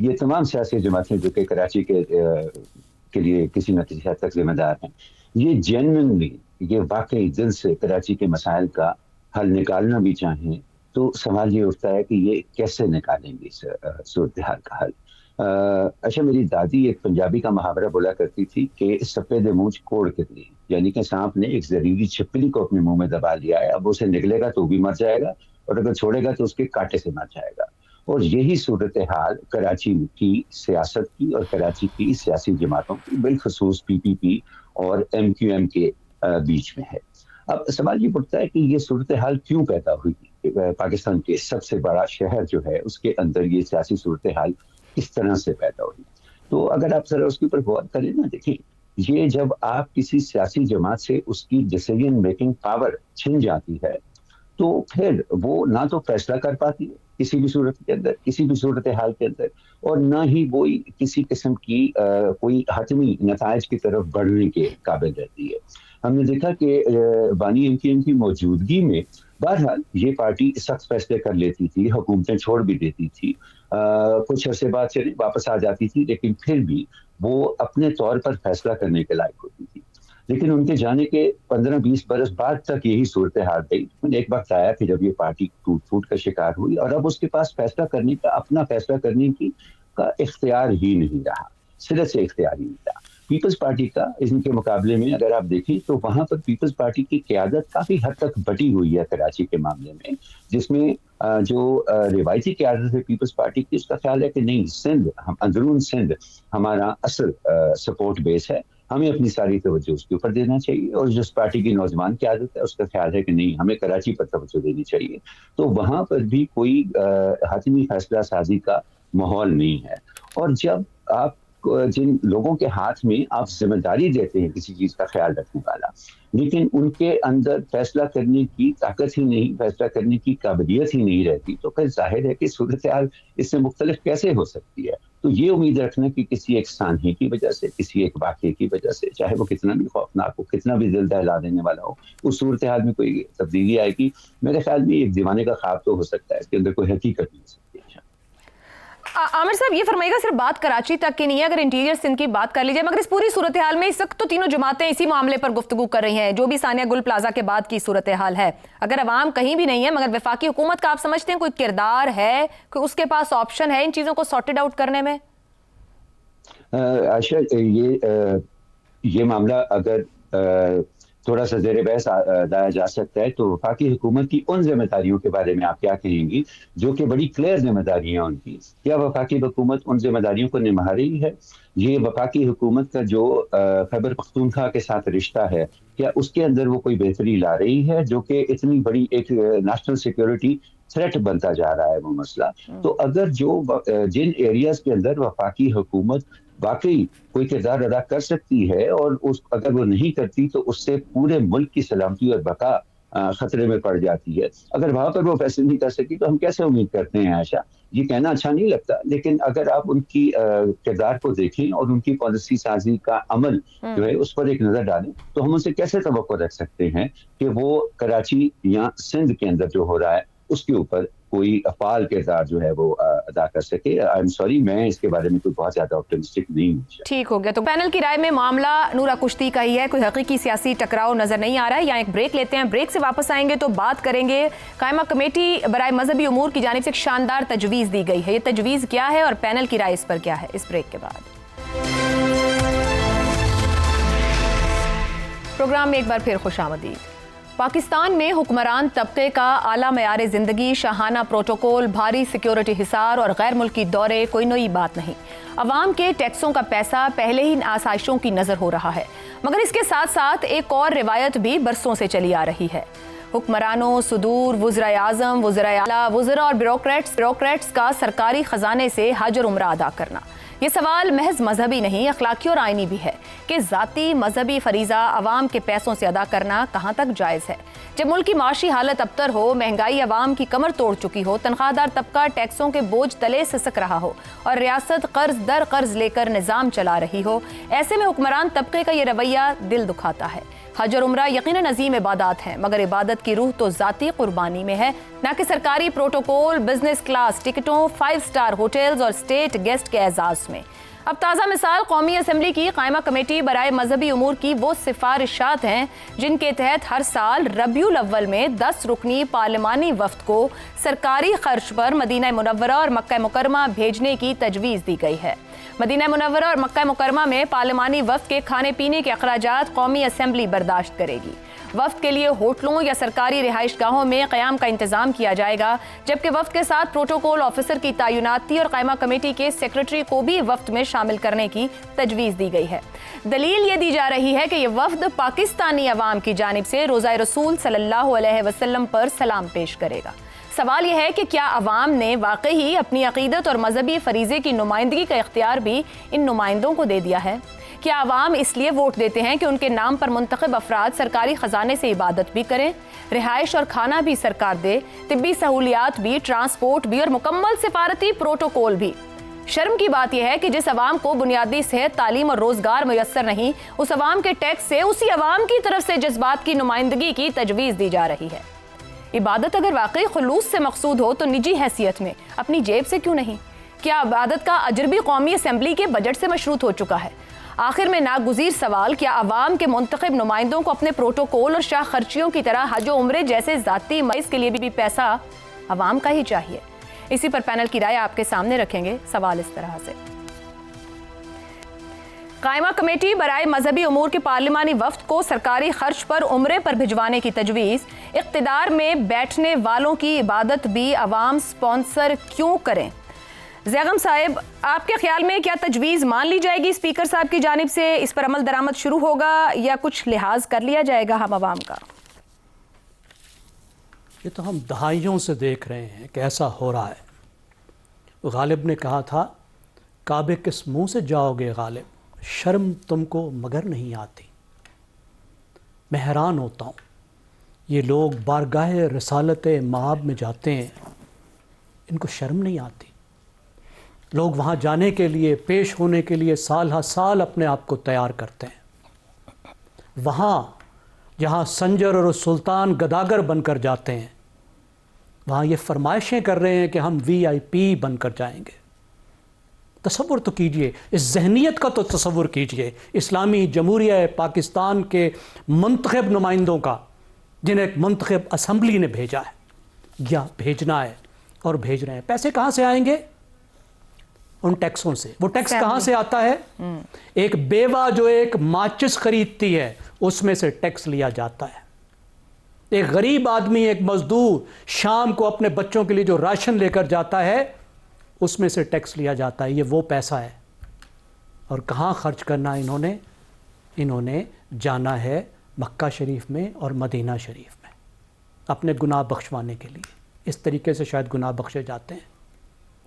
یہ تمام سیاسی جماعتیں جو کہ کراچی کے لیے کسی نہ کسی حد تک ذمہ دار ہیں، یہ جینوئنلی، یہ واقعی دل سے کراچی کے مسائل کا حل نکالنا بھی چاہیں تو سوال یہ اٹھتا ہے کہ یہ کیسے نکالیں گے اس صورتحال کا حل۔ اچھا، میری دادی ایک پنجابی کا محاورہ بولا کرتی تھی کہ سفید مونچھ کوڑ کے لیے، یعنی کہ سانپ نے ایک زہریلی چھپکلی کو اپنے منہ میں دبا لیا ہے، اب اسے نگلے گا تو بھی مر جائے گا اور اگر چھوڑے گا تو اس کے کانٹے سے مر جائے گا۔ اور یہی صورتحال کراچی کی سیاست کی اور کراچی کی سیاسی جماعتوں کی، بالخصوص پی پی پی اور ایم کیو ایم کے بیچ میں ہے۔ اب سوال یہ اٹھتا ہے کہ یہ صورتحال کیوں پیدا ہوئی؟ پاکستان کے سب سے بڑا شہر جو ہے اس کے اندر یہ سیاسی صورتحال کس طرح سے پیدا ہوئی؟ تو اگر آپ ذرا اس کے اوپر غور کریں نا، دیکھیں، یہ جب آپ کسی سیاسی جماعت سے اس کی ڈیسیژن میکنگ پاور چھن جاتی ہے تو پھر وہ نہ تو فیصلہ کر پاتی ہے کسی بھی صورت کے اندر، کسی بھی صورتحال کے اندر، اور نہ ہی وہ کسی قسم کی کوئی حتمی نتائج کی طرف بڑھنے کے قابل رہتی ہے۔ ہم نے دیکھا کہ بانی ایم کیو ایم کی موجودگی میں بہرحال یہ پارٹی سخت فیصلے کر لیتی تھی، حکومتیں چھوڑ بھی دیتی تھی، کچھ عرصے بعد چلی واپس آ جاتی تھی، لیکن پھر بھی وہ اپنے طور پر فیصلہ کرنے کے لائق ہوتی تھی۔ لیکن ان کے جانے کے 15-20 برس بعد تک یہی صورتحال رہی۔ ایک وقت آیا کہ جب یہ پارٹی ٹوٹ پھوٹ کا شکار ہوئی اور اب اس کے پاس فیصلہ کرنے کا، اپنا فیصلہ کرنے کا اختیار ہی نہیں رہا، صرف سے اختیار ہی نہیں رہا۔ پیپلز پارٹی کا ان کے مقابلے میں اگر آپ دیکھیں تو وہاں پر پیپلز پارٹی کی قیادت کافی حد تک بٹی ہوئی ہے کراچی کے معاملے میں، جس میں جو روایتی قیادت ہے پیپلز پارٹی کی، اس کا خیال ہے کہ نہیں، سندھ، اندرون سندھ ہمارا اصل سپورٹ بیس ہے، ہمیں اپنی ساری توجہ اس کے اوپر دینا چاہیے، اور جس پارٹی کی نوجوان قیادت ہے اس کا خیال ہے کہ نہیں، ہمیں کراچی پر توجہ دینی چاہیے۔ تو وہاں پر بھی کوئی حتمی فیصلہ سازی کا ماحول نہیں ہے۔ اور جب آپ جن لوگوں کے ہاتھ میں آپ ذمہ داری دیتے ہیں کسی چیز کا خیال رکھنے والا، لیکن ان کے اندر فیصلہ کرنے کی طاقت ہی نہیں، فیصلہ کرنے کی قابلیت ہی نہیں رہتی، تو پھر ظاہر ہے کہ صورتحال اس سے مختلف کیسے ہو سکتی ہے؟ تو یہ امید رکھنا کہ کسی ایک سانحے کی وجہ سے، کسی ایک واقعے کی وجہ سے، چاہے وہ کتنا بھی خوفناک ہو، کتنا بھی دل دہلا دینے والا ہو، اس صورتحال میں کوئی تبدیلی آئے گی، میرے خیال میں ایک دیوانے کا خواب تو ہو سکتا ہے، اس کے اندر کوئی حقیقت نہیں ہو سکتی ہے۔ عامر صاحب، یہ فرمائیے گا صرف بات کراچی تک کی نہیں ہے، اگر انٹیریئر سندھ کی بات کر لیجیے، مگر اس پوری صورتحال میں اس وقت تو تینوں جماعتیں اسی معاملے پر گفتگو کر رہی ہیں، جو بھی ثانیہ گل پلازا کے بعد کی صورتحال ہے۔ اگر عوام کہیں بھی نہیں ہے، مگر وفاقی حکومت کا آپ سمجھتے ہیں کوئی کردار ہے کہ اس کے پاس آپشن ہے ان چیزوں کو سارٹڈ آؤٹ کرنے میں؟ عائشہ، یہ معاملہ اگر تھوڑا سا زیر بحث لایا جا سکتا ہے تو وفاقی حکومت کی ان ذمہ داریوں کے بارے میں آپ کیا کہیں گی جو کہ بڑی کلیئر ذمہ داریاں ان کی؟ کیا وفاقی حکومت ان ذمہ داریوں کو نبھا رہی ہے؟ یہ وفاقی حکومت کا جو خیبر پختونخوا کے ساتھ رشتہ ہے، کیا اس کے اندر وہ کوئی بہتری لا رہی ہے، جو کہ اتنی بڑی ایک نیشنل سیکیورٹی تھریٹ بنتا جا رہا ہے وہ مسئلہ؟ تو اگر جن ایریاز کے اندر وفاقی حکومت واقعی کوئی کردار ادا کر سکتی ہے، اور اگر وہ نہیں کرتی تو اس سے پورے ملک کی سلامتی اور بقا خطرے میں پڑ جاتی ہے، اگر وہاں پر وہ فیصلے نہیں کر سکی تو ہم کیسے امید کرتے ہیں؟ عائشہ، یہ کہنا اچھا نہیں لگتا، لیکن اگر آپ ان کی کردار کو دیکھیں اور ان کی پالیسی سازی کا عمل جو ہے اس پر ایک نظر ڈالیں تو ہم ان سے کیسے توقع رکھ سکتے ہیں کہ وہ کراچی یا سندھ کے اندر جو ہو رہا ہے اس کے اوپر کوئی فعال کردار جو ہے وہ ادا کر سکے؟ آئی ایم سوری، میں اس کے بارے میں کوئی بہت زیادہ آپٹمسٹک نہیں ہوں۔ ٹھیک ہو گیا، تو پینل کی رائے میں معاملہ نورا کشتی کا ہی ہے، کوئی حقیقی سیاسی ٹکراؤ نظر نہیں آ رہا ہے۔ یہاں ایک بریک لیتے ہیں، بریک سے واپس آئیں گے تو بات کریں گے قائمہ کمیٹی برائے مذہبی امور کی جانب سے ایک شاندار تجویز دی گئی ہے، یہ تجویز کیا ہے اور پینل کی رائے اس پر کیا ہے؟ اس بریک کے بعد پروگرام میں ایک بار پھر خوش آمدید۔ پاکستان میں حکمران طبقے کا اعلیٰ معیار زندگی، شاہانہ پروٹوکول، بھاری سیکیورٹی حصار اور غیر ملکی دورے کوئی نئی بات نہیں۔ عوام کے ٹیکسوں کا پیسہ پہلے ہی آسائشوں کی نظر ہو رہا ہے، مگر اس کے ساتھ ساتھ ایک اور روایت بھی برسوں سے چلی آ رہی ہے۔ حکمرانوں، صدور، وزرائے اعظم، وزرائے اعلیٰ، وزراء اور بیوروکریٹس کا سرکاری خزانے سے حج اور عمرہ ادا کرنا۔ یہ سوال محض مذہبی نہیں، اخلاقی اور آئینی بھی ہے کہ ذاتی مذہبی فریضہ عوام کے پیسوں سے ادا کرنا کہاں تک جائز ہے؟ جب ملک کی معاشی حالت ابتر ہو، مہنگائی عوام کی کمر توڑ چکی ہو، تنخواہ دار طبقہ ٹیکسوں کے بوجھ تلے سسک رہا ہو اور ریاست قرض در قرض لے کر نظام چلا رہی ہو، ایسے میں حکمران طبقے کا یہ رویہ دل دکھاتا ہے۔ حج اور عمرہ یقیناً عظیم عبادات ہیں، مگر عبادت کی روح تو ذاتی قربانی میں ہے، نہ کہ سرکاری پروٹوکول، بزنس کلاس ٹکٹوں، 5 اسٹار ہوٹلز اور اسٹیٹ گیسٹ کے اعزاز میں۔ اب تازہ مثال قومی اسمبلی کی قائمہ کمیٹی برائے مذہبی امور کی وہ سفارشات ہیں جن کے تحت ہر سال ربیع الاول میں 10 رکنی پارلیمانی وفد کو سرکاری خرچ پر مدینہ منورہ اور مکہ مکرمہ بھیجنے کی تجویز دی گئی ہے۔ مدینہ منورہ اور مکہ مکرمہ میں پارلیمانی وفد کے کھانے پینے کے اخراجات قومی اسمبلی برداشت کرے گی۔ وفد کے لیے ہوٹلوں یا سرکاری رہائش گاہوں میں قیام کا انتظام کیا جائے گا، جبکہ وفد کے ساتھ پروٹوکول آفیسر کی تعیناتی اور قائمہ کمیٹی کے سیکرٹری کو بھی وفد میں شامل کرنے کی تجویز دی گئی ہے۔ دلیل یہ دی جا رہی ہے کہ یہ وفد پاکستانی عوام کی جانب سے روزہ رسول صلی اللہ علیہ وسلم پر سلام پیش کرے گا۔ سوال یہ ہے کہ کیا عوام نے واقعی اپنی عقیدت اور مذہبی فریضے کی نمائندگی کا اختیار بھی ان نمائندوں کو دے دیا ہے؟ کیا عوام اس لیے ووٹ دیتے ہیں کہ ان کے نام پر منتخب افراد سرکاری خزانے سے عبادت بھی کریں، رہائش اور کھانا بھی سرکار دے، طبی سہولیات بھی، ٹرانسپورٹ بھی اور مکمل سفارتی پروٹوکول بھی؟ شرم کی بات یہ ہے کہ جس عوام کو بنیادی صحت، تعلیم اور روزگار میسر نہیں، اس عوام کے ٹیکس سے اسی عوام کی طرف سے جذبات کی نمائندگی کی تجویز دی جا رہی ہے۔ عبادت اگر واقعی خلوص سے مقصود ہو تو نجی حیثیت میں اپنی جیب سے کیوں نہیں؟ کیا عبادت کا اجر بھی قومی اسمبلی کے بجٹ سے مشروط ہو چکا ہے؟ آخر میں ناگزیر سوال، کیا عوام کے منتخب نمائندوں کو اپنے پروٹوکول اور شاہ خرچیوں کی طرح حج و عمرے جیسے ذاتی مریض کے لیے بھی پیسہ عوام کا ہی چاہیے؟ اسی پر پینل کی رائے آپ کے سامنے رکھیں گے۔ سوال اس طرح سے، قائمہ کمیٹی برائے مذہبی امور کے پارلیمانی وفد کو سرکاری خرچ پر عمرے پر بھجوانے کی تجویز، اقتدار میں بیٹھنے والوں کی عبادت بھی عوام سپانسر کیوں کریں؟ زیغم صاحب، آپ کے خیال میں کیا تجویز مان لی جائے گی اسپیکر صاحب کی جانب سے، اس پر عمل درآمد شروع ہوگا یا کچھ لحاظ کر لیا جائے گا ہم عوام کا؟ یہ تو ہم دہائیوں سے دیکھ رہے ہیں کہ ایسا ہو رہا ہے۔ غالب نے کہا تھا، کعبے کس منہ سے جاؤ گے غالب، شرم تم کو مگر نہیں آتی۔ میں حیران ہوتا ہوں، یہ لوگ بارگاہ رسالت مآب میں جاتے ہیں، ان کو شرم نہیں آتی؟ لوگ وہاں جانے کے لیے، پیش ہونے کے لیے سال ہر سال اپنے آپ کو تیار کرتے ہیں۔ وہاں جہاں سنجر اور سلطان گداگر بن کر جاتے ہیں، وہاں یہ فرمائشیں کر رہے ہیں کہ ہم VIP بن کر جائیں گے۔ تصور تو کیجئے، اس ذہنیت کا تو تصور کیجئے، اسلامی جمہوریہ پاکستان کے منتخب نمائندوں کا، جنہیں ایک منتخب اسمبلی نے بھیجا ہے یا بھیجنا ہے اور بھیج رہے ہیں۔ پیسے کہاں سے آئیں گے؟ ان ٹیکسوں سے۔ وہ ٹیکس کہاں سے آتا ہے؟ ایک بیوہ جو ایک ماچس خریدتی ہے، اس میں سے ٹیکس لیا جاتا ہے۔ ایک غریب آدمی، ایک مزدور شام کو اپنے بچوں کے لیے جو راشن لے کر جاتا ہے، اس میں سے ٹیکس لیا جاتا ہے۔ یہ وہ پیسہ ہے، اور کہاں خرچ کرنا انہوں نے جانا ہے مکہ شریف میں اور مدینہ شریف میں، اپنے گناہ بخشوانے کے لیے۔ اس طریقے سے شاید گناہ بخشے جاتے ہیں۔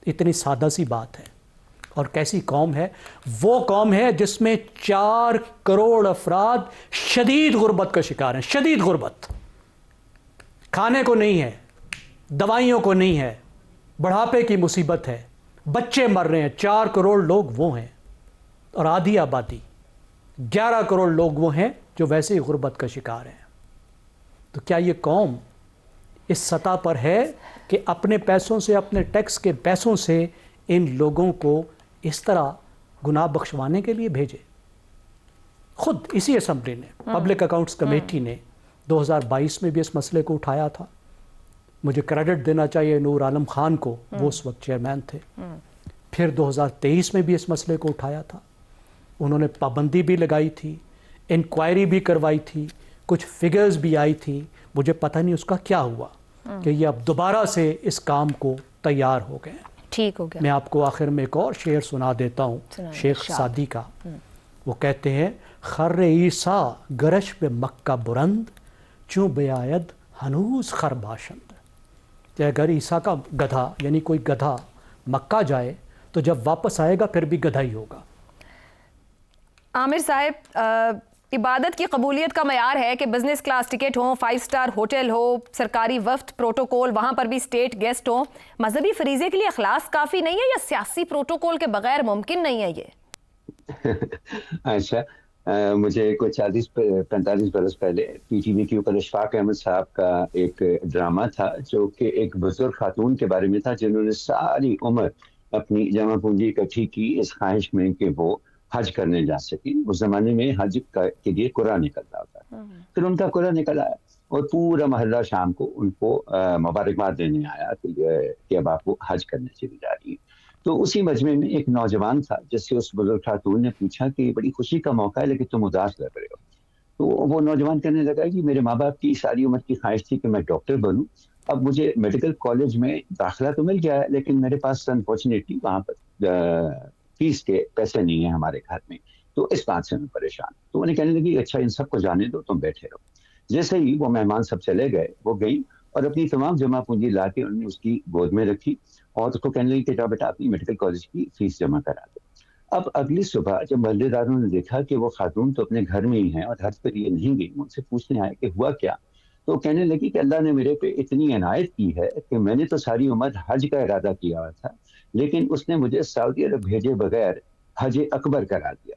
اتنی سادہ سی بات ہے۔ اور کیسی قوم ہے؟ وہ قوم ہے جس میں 4 کروڑ افراد شدید غربت کا شکار ہیں۔ شدید غربت، کھانے کو نہیں ہے، دوائیوں کو نہیں ہے، بڑھاپے کی مصیبت ہے، بچے مر رہے ہیں۔ 4 کروڑ لوگ وہ ہیں، اور آدھی آبادی 11 کروڑ لوگ وہ ہیں جو ویسے ہی غربت کا شکار ہیں۔ تو کیا یہ قوم اس سطح پر ہے کہ اپنے پیسوں سے، اپنے ٹیکس کے پیسوں سے ان لوگوں کو اس طرح گناہ بخشوانے کے لیے بھیجے؟ خود اسی اسمبلی نے، پبلک اکاؤنٹس کمیٹی نے 2022 میں بھی اس مسئلے کو اٹھایا تھا۔ مجھے کریڈٹ دینا چاہیے نور عالم خان کو، وہ اس وقت چیئرمین تھے۔ پھر 2023 میں بھی اس مسئلے کو اٹھایا تھا، انہوں نے پابندی بھی لگائی تھی، انکوائری بھی کروائی تھی، کچھ فگرز بھی آئی تھی۔ مجھے پتہ نہیں اس کا کیا ہوا کہ یہ اب دوبارہ سے اس کام کو تیار ہو گئے ہیں۔ ٹھیک ہو گیا۔ میں آپ کو آخر میں ایک اور شعر سنا دیتا ہوں شیخ سعدی کا۔ وہ کہتے ہیں، خر عیسیٰ گرش به مکہ برند، چوں بیاید ہنوز خر باشند۔ کہ اگر عیسیٰ کا گدھا، یعنی کوئی گدھا مکہ جائے تو جب واپس آئے گا پھر بھی گدھا ہی ہوگا۔ عامر صاحب، عبادت کی قبولیت کا معیار ہے کہ بزنس کلاس ٹکٹ ہوں، 5 اسٹار ہوٹل ہو، سرکاری وفد پروٹوکول، وہاں پر بھی اسٹیٹ گیسٹ ہوں۔ مذہبی فریضے کے لیے اخلاص کافی نہیں ہے یا سیاسی پروٹوکول کے بغیر ممکن نہیں ہے یہ؟ اچھا، مجھے کوئی 40-45 برس پہلے پی ٹی وی کے اوپر اشفاق احمد صاحب کا ایک ڈرامہ تھا جو کہ ایک بزرگ خاتون کے بارے میں تھا جنہوں نے ساری عمر اپنی جمع پونجی اکٹھی کی اس خواہش میں کہ وہ حج کرنے جا سکیں. اس زمانے میں حج کے لیے قرعہ نکلتا ہوتا، پھر ان کا قرعہ نکل آیا اور پورا محلہ شام کو ان کو مبارکباد دینے آیا کہ اب آپ کو حج کرنے چلی جا رہی ہے. تو اسی مجمع میں ایک نوجوان تھا جس سے اس بزرگ خاتون نے پوچھا کہ بڑی خوشی کا موقع ہے لیکن تم اداس لگ رہے ہو. تو وہ نوجوان کہنے لگا کہ میرے ماں باپ کی ساری عمر کی خواہش تھی کہ میں ڈاکٹر بنوں. اب مجھے میڈیکل کالج میں داخلہ تو مل گیا ہے لیکن میرے پاس انفارچونیٹلی وہاں پر فیس کے پیسے نہیں ہیں ہمارے گھر میں، تو اس بات سے میں پریشان. تو انہیں کہنے لگی اچھا ان سب کو جانے دو، تم بیٹھے رہو. جیسے ہی وہ مہمان سب چلے گئے وہ گئی اور اپنی تمام جمع پونجی لا کے انہوں نے اس کی گود میں رکھی اور اس کو کہنے لگی کہ جاؤ بیٹا اپنی میڈیکل کالج کی فیس جمع کرا دو. اب اگلی صبح جب محلے داروں نے دیکھا کہ وہ خاتون تو اپنے گھر میں ہی ہیں اور حج پر یہ نہیں گئی، ان سے پوچھنے آئے کہ ہوا کیا، تو کہنے لگی کہ اللہ نے میرے پہ اتنی عنایت کی ہے کہ میں نے تو ساری عمر حج کا ارادہ کیا ہوا تھا لیکن اس نے مجھے سعودی عرب بھیجے بغیر حج اکبر کرا دیا.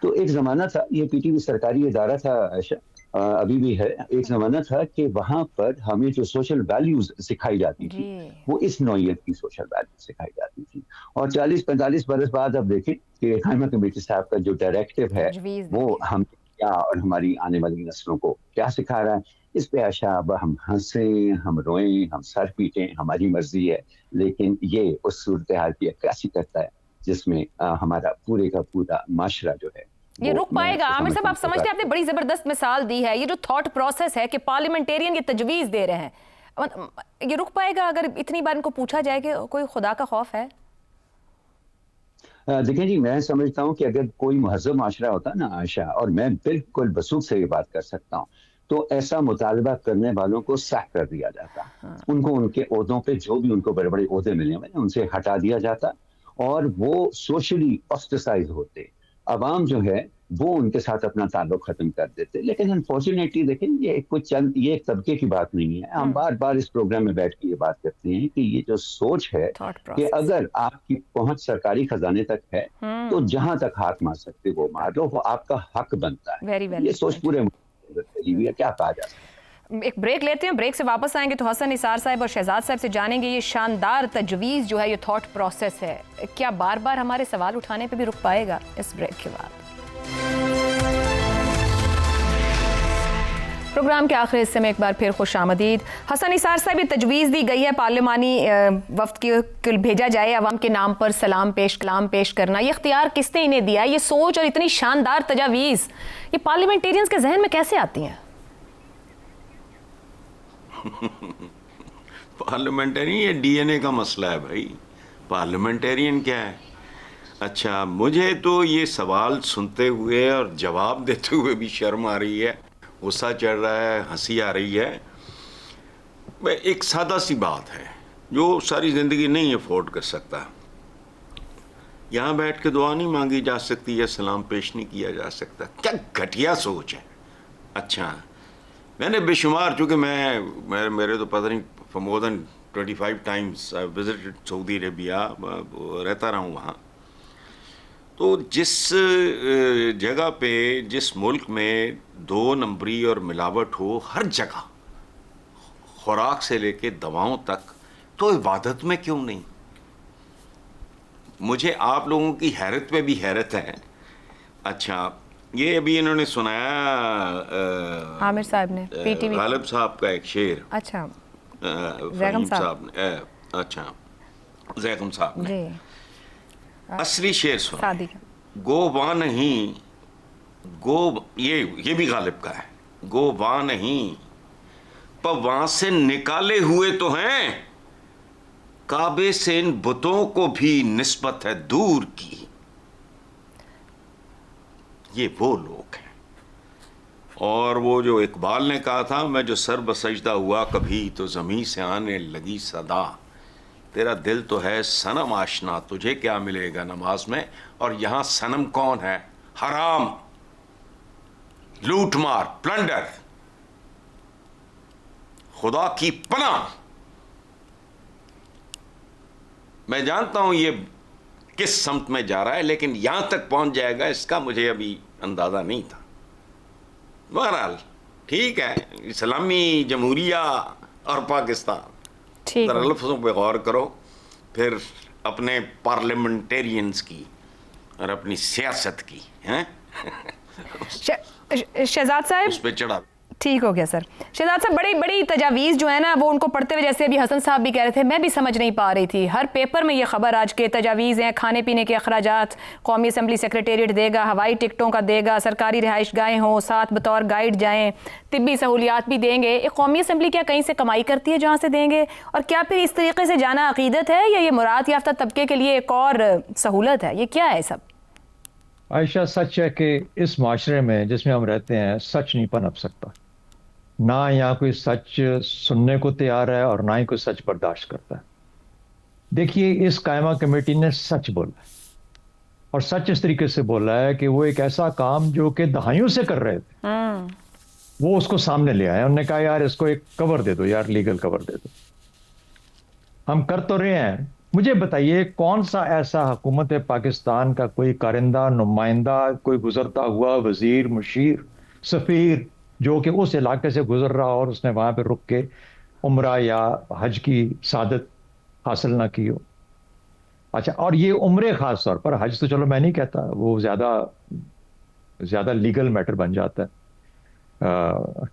تو ایک زمانہ تھا، یہ پی ٹی وی سرکاری ادارہ تھا عائشہ، ابھی بھی ہے، ایک زمانہ تھا کہ وہاں پر ہمیں جو سوشل ویلیوز سکھائی جاتی تھی وہ اس نوعیت کی سوشل ویلیوز سکھائی جاتی تھی. اور 40-45 برس بعد اب دیکھیں کہ قائمہ کمیٹی صاحب کا جو ڈائریکٹو ہے وہ ہم کیا اور ہماری آنے والی نسلوں کو کیا سکھا رہا ہے. اس پہ عائشہ اب ہم ہنسیں، ہم روئیں، ہم سر پیٹیں، ہماری مرضی ہے، لیکن یہ اس صورتحال کی عکاسی کرتا ہے جس میں ہمارا پورے کا پورا معاشرہ جو ہے یہ رک پائے گا. عامر صاحب آپ سمجھتے ہیں آپ نے بڑی زبردست مثال دی ہے، یہ جو تھاٹ پروسیس ہے کہ پارلیمنٹیرین یہ تجویز دے رہے ہیں، یہ رک پائے گا اگر اتنی بار ان کو پوچھا جائے کہ کوئی خدا کا خوف ہے؟ دیکھیں جی، میں سمجھتا ہوں کہ اگر کوئی مہذب معاشرہ ہوتا نا عائشہ، اور میں بالکل بسوخ سے یہ بات کر سکتا ہوں، تو ایسا مطالبہ کرنے والوں کو سیک کر دیا جاتا، ان کو ان کے عہدوں پہ جو بھی ان کو بڑے بڑے عہدے ملے ہوئے ان سے ہٹا دیا جاتا اور وہ سوشلی آسٹرسائز ہوتے. عوام جو ہے وہ ان کے ساتھ اپنا تعلق ختم کر دیتے. لیکن انفارچونیٹلی دیکھیں یہ ایک طبقے کی بات نہیں ہے. ہم بار بار اس پروگرام میں بیٹھ کے یہ بات کرتے ہیں کہ یہ جو سوچ ہے کہ اگر آپ کی پہنچ سرکاری خزانے تک ہے تو جہاں تک ہاتھ مار سکتے وہ مار لو، وہ آپ کا حق بنتا ہے. یہ سوچ پورے کیا کہا جا سکتا ہے. ایک بریک لیتے ہیں، بریک سے واپس آئیں گے تو حسن نثار صاحب اور شہزاد صاحب سے جانیں گے یہ شاندار تجویز جو ہے، یہ تھاٹ پروسیس ہے، کیا بار بار ہمارے سوال اٹھانے پہ بھی رک پائے گا؟ اس بریک کے بعد پروگرام کے آخری حصے میں ایک بار پھر خوش آمدید. حسن نثار صاحب، یہ تجویز دی گئی ہے پارلیمانی وفد کی بھیجا جائے عوام کے نام پر سلام کلام پیش کرنا، یہ اختیار کس نے انہیں دیا؟ یہ سوچ اور اتنی شاندار تجاویز یہ پارلیمنٹیرینز کے ذہن میں کیسے آتی ہیں؟ پارلیمنٹرین یہ ڈی این اے کا مسئلہ ہے بھائی. پارلیمنٹرین کیا ہے؟ اچھا، مجھے تو یہ سوال سنتے ہوئے اور جواب دیتے ہوئے بھی شرم آ رہی ہے، غصہ چڑھ رہا ہے، ہنسی آ رہی ہے. ایک سادہ سی بات ہے جو ساری زندگی نہیں افورڈ کر سکتا. یہاں بیٹھ کے دعا نہیں مانگی جا سکتی یا سلام پیش نہیں کیا جا سکتا. کیا گھٹیا سوچ ہے. اچھا، میں نے بے شمار، چونکہ میرے تو پتہ نہیں for more than 25 times I visited Saudi Arabia, رہتا رہا ہوں وہاں. تو جس جگہ پہ، جس ملک میں 2 نمبری اور ملاوٹ ہو ہر جگہ، خوراک سے لے کے دواؤں تک، تو عبادت میں کیوں نہیں؟ مجھے آپ لوگوں کی حیرت پہ بھی حیرت ہے. اچھا، یہ ابھی انہوں نے سنایا عامر صاحب نے پی ٹی وی غالب صاحب کا ایک شعر. اچھا، فہیم صاحب نے، اچھا زیغم صاحب نے اصلی شعر سنا. گو واں نہیں، گو یہ بھی غالب کا ہے. گو واں نہیں پر وہاں سے نکالے ہوئے تو ہیں، کعبے سے ان بتوں کو بھی نسبت ہے دور کی. یہ وہ لوگ ہیں. اور وہ جو اقبال نے کہا تھا، میں جو سر بسجدہ ہوا کبھی تو زمین سے آنے لگی صدا، تیرا دل تو ہے صنم آشنا، تجھے کیا ملے گا نماز میں. اور یہاں صنم کون ہے؟ حرام، لوٹ مار، پلنڈر. خدا کی پناہ. میں جانتا ہوں یہ کس سمت میں جا رہا ہے، لیکن یہاں تک پہنچ جائے گا اس کا مجھے ابھی اندازہ نہیں تھا. بہرحال ٹھیک ہے, اسلامی جمہوریہ اور پاکستان, ٹھیک ذرا ہے. لفظوں پہ غور کرو, پھر اپنے پارلیمنٹیرینز کی اور اپنی سیاست کی شہزاد صاحب اس پہ چڑھا. ٹھیک ہو گیا سر. شہزاد صاحب بڑی بڑی تجاویز جو ہے نا وہ ان کو پڑھتے ہوئے, جیسے ابھی حسن صاحب بھی کہہ رہے تھے, میں بھی سمجھ نہیں پا رہی تھی. ہر پیپر میں یہ خبر آج کے تجاویز ہیں, کھانے پینے کے اخراجات قومی اسمبلی سیکریٹریٹ دے گا, ہوائی ٹکٹوں کا دے گا, سرکاری رہائش گاہیں ہوں, ساتھ بطور گائیڈ جائیں, طبی سہولیات بھی دیں گے. ایک قومی اسمبلی کیا کہیں سے کمائی کرتی ہے جہاں سے دیں گے؟ اور کیا پھر اس طریقے سے جانا عقیدت ہے یا یہ مراد یافتہ طبقے کے لیے ایک اور سہولت ہے؟ یہ کیا ہے سب؟ عائشہ, سچ ہے کہ اس معاشرے میں جس میں ہم رہتے ہیں سچ نہیں پنپ سکتا. نہ یہاں کوئی سچ سننے کو تیار ہے اور نہ ہی کوئی سچ برداشت کرتا ہے. دیکھیے, اس قائمہ کمیٹی نے سچ بولا ہے, اور سچ اس طریقے سے بولا ہے کہ وہ ایک ایسا کام جو کہ دہائیوں سے کر رہے تھے وہ اس کو سامنے لے آئے. انہوں نے کہا یار اس کو ایک کور دے دو, یار لیگل کور دے دو. ہم کر تو رہے ہیں. مجھے بتائیے کون سا ایسا حکومت پاکستان کا کوئی کارندہ, نمائندہ, کوئی گزرتا ہوا وزیر, مشیر, سفیر جو کہ اس علاقے سے گزر رہا اور اس نے وہاں پہ رک کے عمرہ یا حج کی سعادت حاصل نہ کی ہو. اچھا, اور یہ عمرے خاص طور پر, حج تو چلو میں نہیں کہتا, وہ زیادہ لیگل میٹر بن جاتا ہے,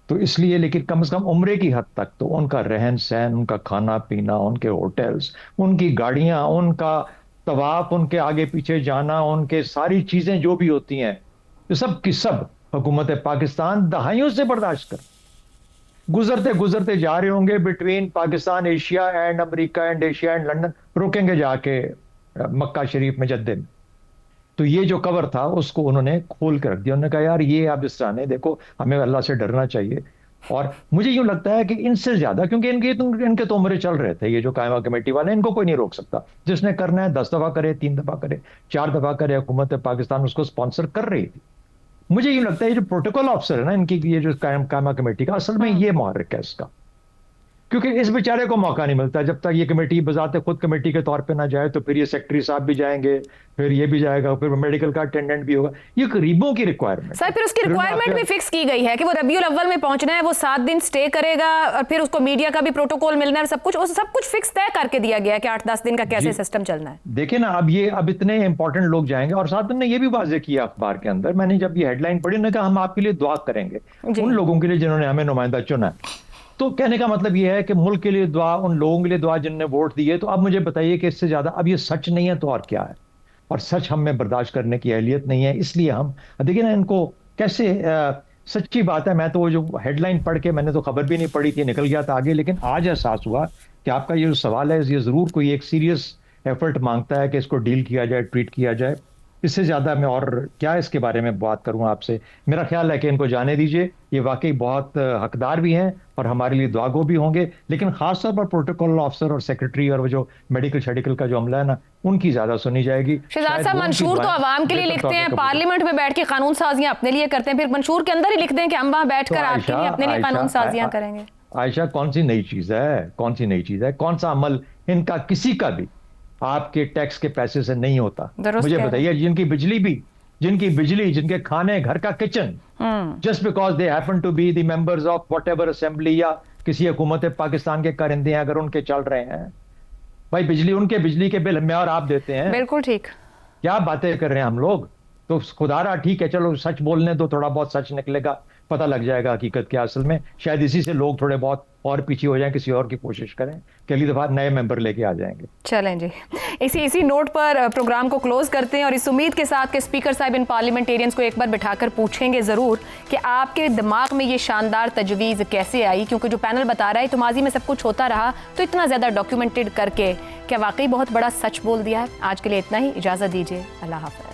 تو اس لیے, لیکن کم از کم عمرے کی حد تک تو ان کا رہن سہن, ان کا کھانا پینا, ان کے ہوٹلز, ان کی گاڑیاں, ان کا طواف, ان کے آگے پیچھے جانا, ان کے ساری چیزیں جو بھی ہوتی ہیں, یہ سب کی سب حکومت پاکستان دہائیوں سے برداشت کر گزرتے جا رہے ہوں گے between Pakistan, Asia and America and Asia and London, رکیں گے جا کے مکہ شریف میں, جدے میں. تو یہ جو کور تھا اس کو انہوں نے کھول کے رکھ دیا. انہوں نے کہا یار یہ اب اس طرح نہیں, دیکھو ہمیں اللہ سے ڈرنا چاہیے. اور مجھے یوں لگتا ہے کہ ان سے زیادہ, کیونکہ ان کے تو عمرے چل رہے تھے, یہ جو قائمہ کمیٹی والے, ان کو کوئی نہیں روک سکتا. جس نے کرنا ہے 10 دفعہ کرے, 3 دفعہ کرے, 4 دفعہ کرے. حکومت پاکستان اس کو سپانسر کر رہی تھی. مجھے یوں لگتا ہے یہ جو پروٹوکول آفیسر ہے نا ان کی, یہ جو قائمہ کمیٹی کا, اصل میں یہ محرک ہے اس کا, کیونکہ اس بیچارے کو موقع نہیں ملتا. جب تک یہ کمیٹی بذات خود کمیٹی کے طور پہ نہ جائے تو پھر یہ سیکٹری صاحب بھی جائیں گے, پھر یہ بھی جائے گا, پھر میڈیکل کا اٹینڈنٹ بھی ہوگا. یہ غریبوں کی ریکوائرمنٹ سر, پھر اس کی ریکوائرمنٹ بھی فکس کی گئی ہے کہ وہ ربیع الاول میں پہنچنا ہے, وہ 7 دن سٹے کرے گا, اور پھر اس کو میڈیا کا بھی پروٹوکول ملنا ہے, سب کچھ فکس طے کر کے دیا گیا ہے کہ 8-10 دن کا کیسے سسٹم چلنا ہے. دیکھیں نا, اب اتنے امپورٹنٹ لوگ جائیں گے. اور ساتھ نے یہ بھی واضح کیا اخبار کے اندر, میں نے جب یہ ہیڈ لائن پڑھی, انہوں نے کہا ہم آپ کے لیے دعا کریں گے ان لوگوں کے لیے جنہوں نے ہمیں نمائندہ چنا ہے. تو کہنے کا مطلب یہ ہے کہ ملک کے لیے دعا, ان لوگوں کے لیے دعا جن نے ووٹ دیے. تو اب مجھے بتائیے کہ اس سے زیادہ اب یہ سچ نہیں ہے تو اور کیا ہے؟ اور سچ ہم میں برداشت کرنے کی اہلیت نہیں ہے. اس لیے ہم دیکھیں نا ان کو کیسے, سچی بات ہے, میں تو وہ جو ہیڈ لائن پڑھ کے, میں نے تو خبر بھی نہیں پڑھی تھی, نکل گیا تھا آگے, لیکن آج احساس ہوا کہ آپ کا یہ جو سوال ہے یہ ضرور کوئی ایک سیریس ایفرٹ مانگتا ہے کہ اس کو ڈیل کیا جائے, ٹریٹ کیا جائے. اس سے زیادہ میں اور کیا اس کے بارے میں بات کروں آپ سے. میرا خیال ہے کہ ان کو جانے دیجئے, یہ واقعی بہت حقدار بھی ہیں اور ہمارے لیے دعاگو بھی ہوں گے, لیکن خاص طور پر پروٹوکول آفیسر اور سیکرٹری اور وہ جو میڈیکل کا جو عملہ ہے نا, ان کی زیادہ سنی جائے گی. شہزاد صاحب, منشور تو عوام کے لیے لکھتے ہیں, پارلیمنٹ میں بیٹھ کے قانون سازیاں اپنے لیے کرتے ہیں, پھر منشور کے اندر ہی لکھ دیں کہ ہم وہاں بیٹھ کر آپ کے لیے اپنے لیے قانون سازیاں کریں گے. عائشہ, کون سی نئی چیز ہے, کون سا عمل ان کا کسی کا بھی آپ کے ٹیکس کے پیسے سے نہیں ہوتا. مجھے بتائیے, جن کی بجلی, جن کے کھانے, گھر کا kitchen, just because they happen to be the members of whatever ایور اسمبلی یا کسی حکومت پاکستان کے کارندے ہیں, اگر ان کے چل رہے ہیں بھائی بجلی, ان کے بجلی کے بل ہمیں اور آپ دیتے ہیں. بالکل ٹھیک. کیا باتیں کر رہے ہیں ہم لوگ. تو خدا را ٹھیک ہے, چلو سچ بولنے دو, تھوڑا بہت سچ نکلے گا, پتہ لگ جائے گا حقیقت کیا اصل میں. شاید اسی سے لوگ تھوڑے بہت اور پیچھے ہو جائیں, کسی اور کی کوشش کریں کہ اگلی دفعہ نئے ممبر لے کے آ جائیں گے. چلیں جی, اسی نوٹ پر پروگرام کو کلوز کرتے ہیں, اور اس امید کے ساتھ کہ اسپیکر صاحب ان پارلیمنٹیرینز کو ایک بار بٹھا کر پوچھیں گے ضرور کہ آپ کے دماغ میں یہ شاندار تجویز کیسے آئی, کیونکہ جو پینل بتا رہا ہے تو ماضی میں سب کچھ ہوتا رہا, تو اتنا زیادہ ڈاکیومنٹڈ کر کے کیا واقعی بہت بڑا سچ بول دیا ہے. آج کے لیے اتنا ہی, اجازت دیجیے, اللہ حافظ.